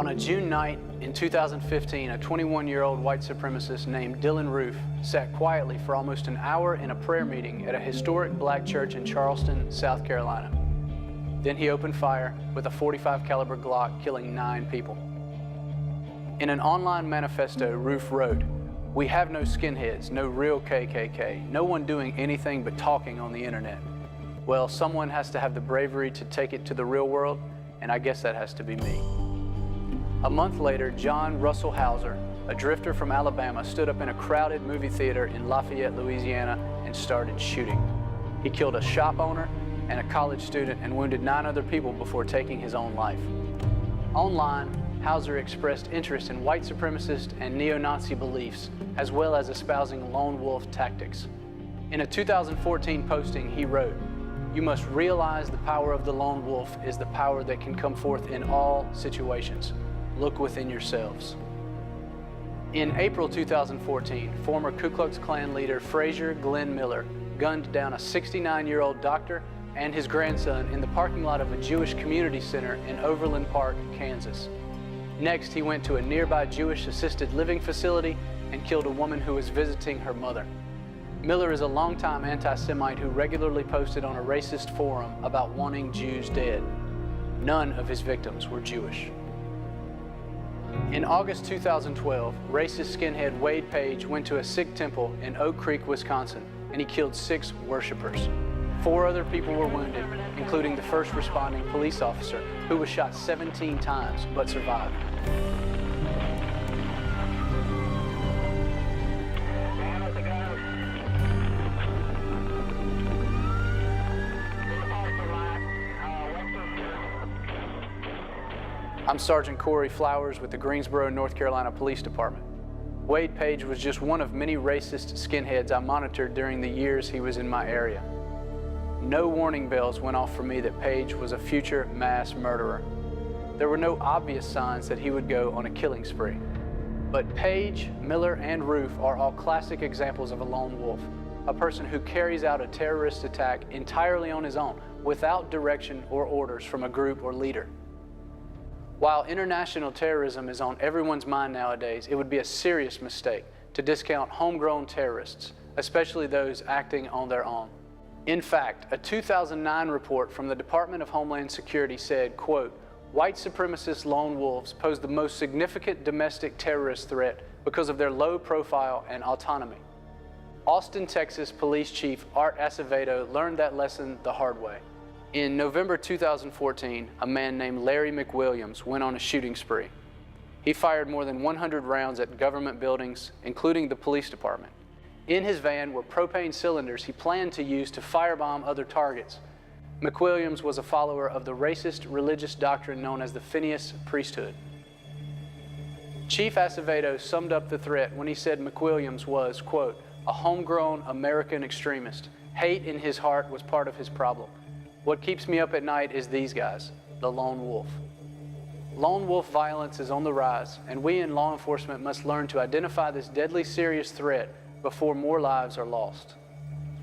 On a June night in 2015, a 21-year-old white supremacist named Dylan Roof sat quietly for almost an hour in a prayer meeting at a historic black church in Charleston, South Carolina. Then he opened fire with a .45 caliber Glock, killing 9 people. In an online manifesto, Roof wrote, "We have no skinheads, no real KKK, no one doing anything but talking on the internet. Well, someone has to have the bravery to take it to the real world, and I guess that has to be me." A month later, John Russell Hauser, a drifter from Alabama, stood up in a crowded movie theater in Lafayette, Louisiana, and started shooting. He killed a shop owner and a college student and wounded 9 other people before taking his own life. Online, Hauser expressed interest in white supremacist and neo-Nazi beliefs, as well as espousing lone wolf tactics. In a 2014 posting, he wrote, "You must realize the power of the lone wolf is the power that can come forth in all situations. Look within yourselves." In April 2014, former Ku Klux Klan leader Frazier Glenn Miller gunned down a 69-year-old doctor and his grandson in the parking lot of a Jewish community center in Overland Park, Kansas. Next, he went to a nearby Jewish assisted living facility and killed a woman who was visiting her mother. Miller is a longtime anti-Semite who regularly posted on a racist forum about wanting Jews dead. None of his victims were Jewish. In August 2012, racist skinhead Wade Page went to a Sikh temple in Oak Creek, Wisconsin, and he killed 6 worshipers. 4 other people were wounded, including the first responding police officer, who was shot 17 times but survived. I'm Sergeant Corey Flowers with the Greensboro, North Carolina Police Department. Wade Page was just one of many racist skinheads I monitored during the years he was in my area. No warning bells went off for me that Page was a future mass murderer. There were no obvious signs that he would go on a killing spree. But Page, Miller, and Roof are all classic examples of a lone wolf, a person who carries out a terrorist attack entirely on his own, without direction or orders from a group or leader. While international terrorism is on everyone's mind nowadays, it would be a serious mistake to discount homegrown terrorists, especially those acting on their own. In fact, a 2009 report from the Department of Homeland Security said, quote, "White supremacist lone wolves pose the most significant domestic terrorist threat because of their low profile and autonomy." Austin, Texas Police Chief Art Acevedo learned that lesson the hard way. In November 2014, a man named Larry McWilliams went on a shooting spree. He fired more than 100 rounds at government buildings, including the police department. In his van were propane cylinders he planned to use to firebomb other targets. McWilliams was a follower of the racist religious doctrine known as the Phineas priesthood. Chief Acevedo summed up the threat when he said McWilliams was, quote, "a homegrown American extremist. Hate in his heart was part of his problem. What keeps me up at night is these guys, the lone wolf." Lone wolf violence is on the rise, and we in law enforcement must learn to identify this deadly serious threat before more lives are lost.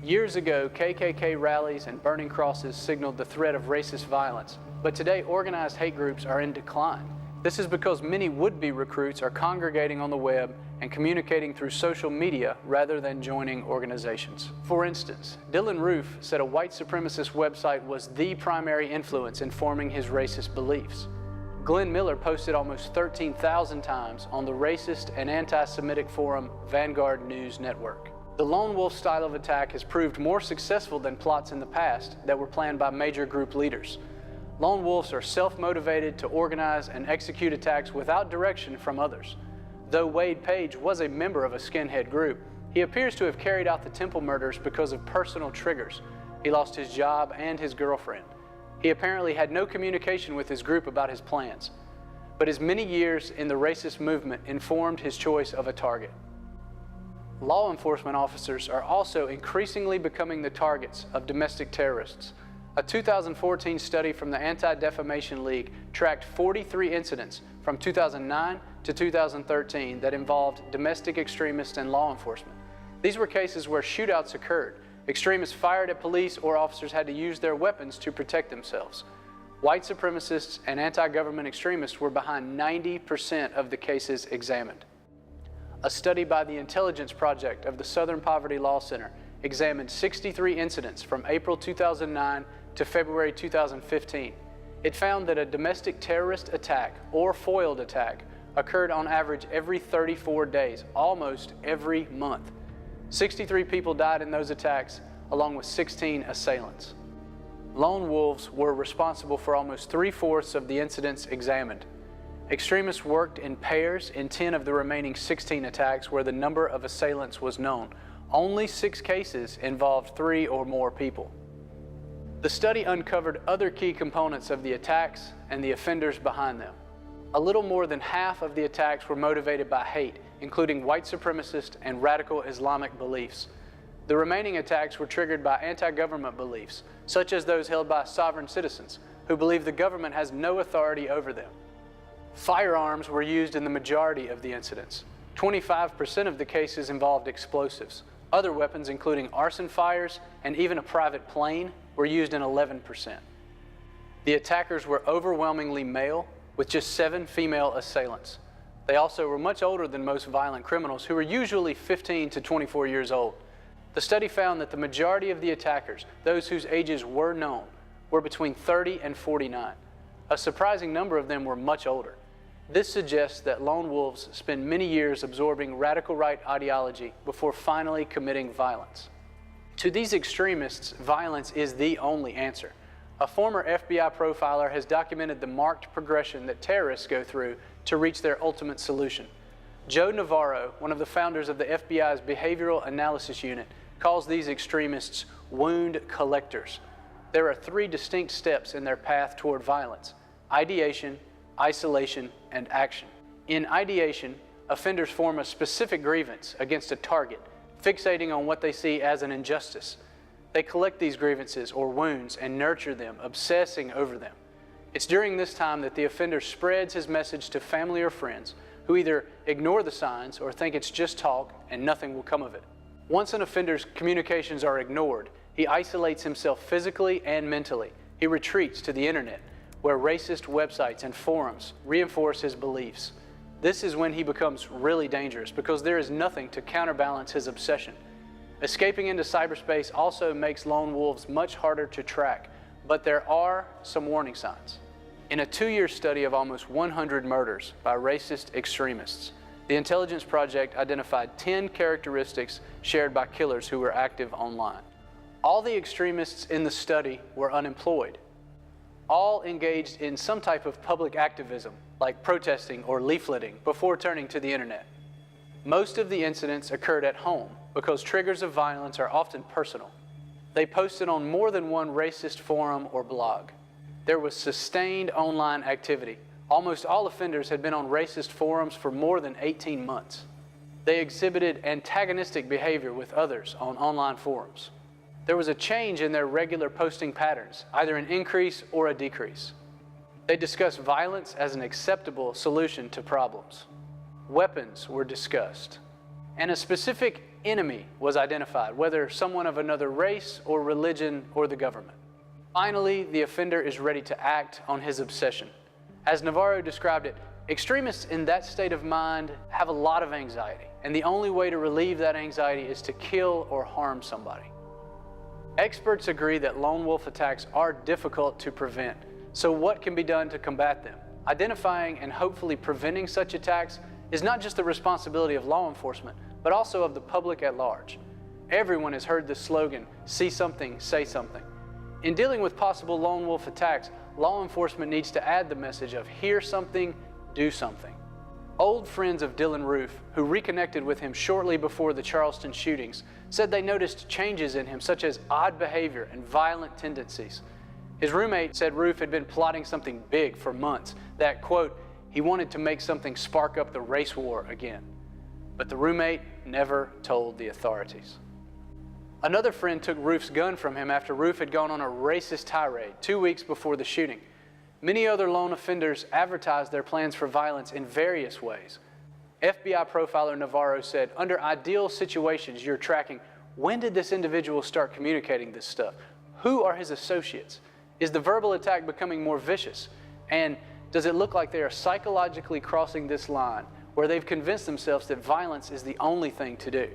Years ago, KKK rallies and burning crosses signaled the threat of racist violence, but today organized hate groups are in decline. This is because many would-be recruits are congregating on the web and communicating through social media rather than joining organizations. For instance, Dylan Roof said a white supremacist website was the primary influence in forming his racist beliefs. Glenn Miller posted almost 13,000 times on the racist and anti-Semitic forum Vanguard News Network. The lone wolf style of attack has proved more successful than plots in the past that were planned by major group leaders. Lone wolves are self-motivated to organize and execute attacks without direction from others. Though Wade Page was a member of a skinhead group, he appears to have carried out the temple murders because of personal triggers. He lost his job and his girlfriend. He apparently had no communication with his group about his plans, but his many years in the racist movement informed his choice of a target. Law enforcement officers are also increasingly becoming the targets of domestic terrorists. A 2014 study from the Anti-Defamation League tracked 43 incidents from 2009 to 2013 that involved domestic extremists and law enforcement. These were cases where shootouts occurred. Extremists fired at police or officers had to use their weapons to protect themselves. White supremacists and anti-government extremists were behind 90% of the cases examined. A study by the Intelligence Project of the Southern Poverty Law Center examined 63 incidents from April 2009 to February 2015. It found that a domestic terrorist attack or foiled attack occurred on average every 34 days, almost every month. 63 people died in those attacks, along with 16 assailants. Lone wolves were responsible for almost 3/4 of the incidents examined. Extremists worked in pairs in 10 of the remaining 16 attacks where the number of assailants was known. Only 6 cases involved 3 or more people. The study uncovered other key components of the attacks and the offenders behind them. A little more than half of the attacks were motivated by hate, including white supremacist and radical Islamic beliefs. The remaining attacks were triggered by anti-government beliefs, such as those held by sovereign citizens who believe the government has no authority over them. Firearms were used in the majority of the incidents. 25% of the cases involved explosives. Other weapons, including arson fires and even a private plane, were used in 11%. The attackers were overwhelmingly male, with just 7 female assailants. They also were much older than most violent criminals, who were usually 15 to 24 years old. The study found that the majority of the attackers, those whose ages were known, were between 30 and 49. A surprising number of them were much older. This suggests that lone wolves spend many years absorbing radical right ideology before finally committing violence. To these extremists, violence is the only answer. A former FBI profiler has documented the marked progression that terrorists go through to reach their ultimate solution. Joe Navarro, one of the founders of the FBI's Behavioral Analysis Unit, calls these extremists wound collectors. There are 3 distinct steps in their path toward violence: ideation, isolation, and action. In ideation, offenders form a specific grievance against a target, fixating on what they see as an injustice. They collect these grievances or wounds and nurture them, obsessing over them. It's during this time that the offender spreads his message to family or friends, who either ignore the signs or think it's just talk and nothing will come of it. Once an offender's communications are ignored, he isolates himself physically and mentally. He retreats to the internet, where racist websites and forums reinforce his beliefs. This is when he becomes really dangerous, because there is nothing to counterbalance his obsession. Escaping into cyberspace also makes lone wolves much harder to track, but there are some warning signs. In a 2-year study of almost 100 murders by racist extremists, the Intelligence Project identified 10 characteristics shared by killers who were active online. All the extremists in the study were unemployed. All engaged in some type of public activism, like protesting or leafleting, before turning to the internet. Most of the incidents occurred at home, because triggers of violence are often personal. They posted on more than one racist forum or blog. There was sustained online activity. Almost all offenders had been on racist forums for more than 18 months. They exhibited antagonistic behavior with others on online forums. There was a change in their regular posting patterns, either an increase or a decrease. They discussed violence as an acceptable solution to problems. Weapons were discussed, and a specific enemy was identified, whether someone of another race or religion or the government. Finally, the offender is ready to act on his obsession. As Navarro described it, extremists in that state of mind have a lot of anxiety, and the only way to relieve that anxiety is to kill or harm somebody. Experts agree that lone wolf attacks are difficult to prevent, so what can be done to combat them? Identifying and hopefully preventing such attacks is not just the responsibility of law enforcement, but also of the public at large. Everyone has heard the slogan, "See something, say something." In dealing with possible lone wolf attacks, law enforcement needs to add the message of hear something, do something. Old friends of Dylan Roof, who reconnected with him shortly before the Charleston shootings, said they noticed changes in him, such as odd behavior and violent tendencies. His roommate said Roof had been plotting something big for months, that, quote, he wanted to make something spark up the race war again. But the roommate never told the authorities. Another friend took Roof's gun from him after Roof had gone on a racist tirade 2 weeks before the shooting. Many other lone offenders advertised their plans for violence in various ways. FBI profiler Navarro said, under ideal situations, you're tracking, when did this individual start communicating this stuff? Who are his associates? Is the verbal attack becoming more vicious? And does it look like they are psychologically crossing this line where they've convinced themselves that violence is the only thing to do?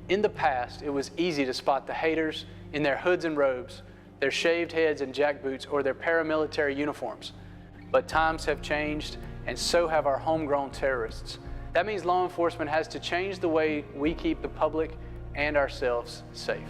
In the past, it was easy to spot the haters in their hoods and robes, their shaved heads and jackboots, or their paramilitary uniforms. But times have changed, and so have our homegrown terrorists. That means law enforcement has to change the way we keep the public and ourselves safe.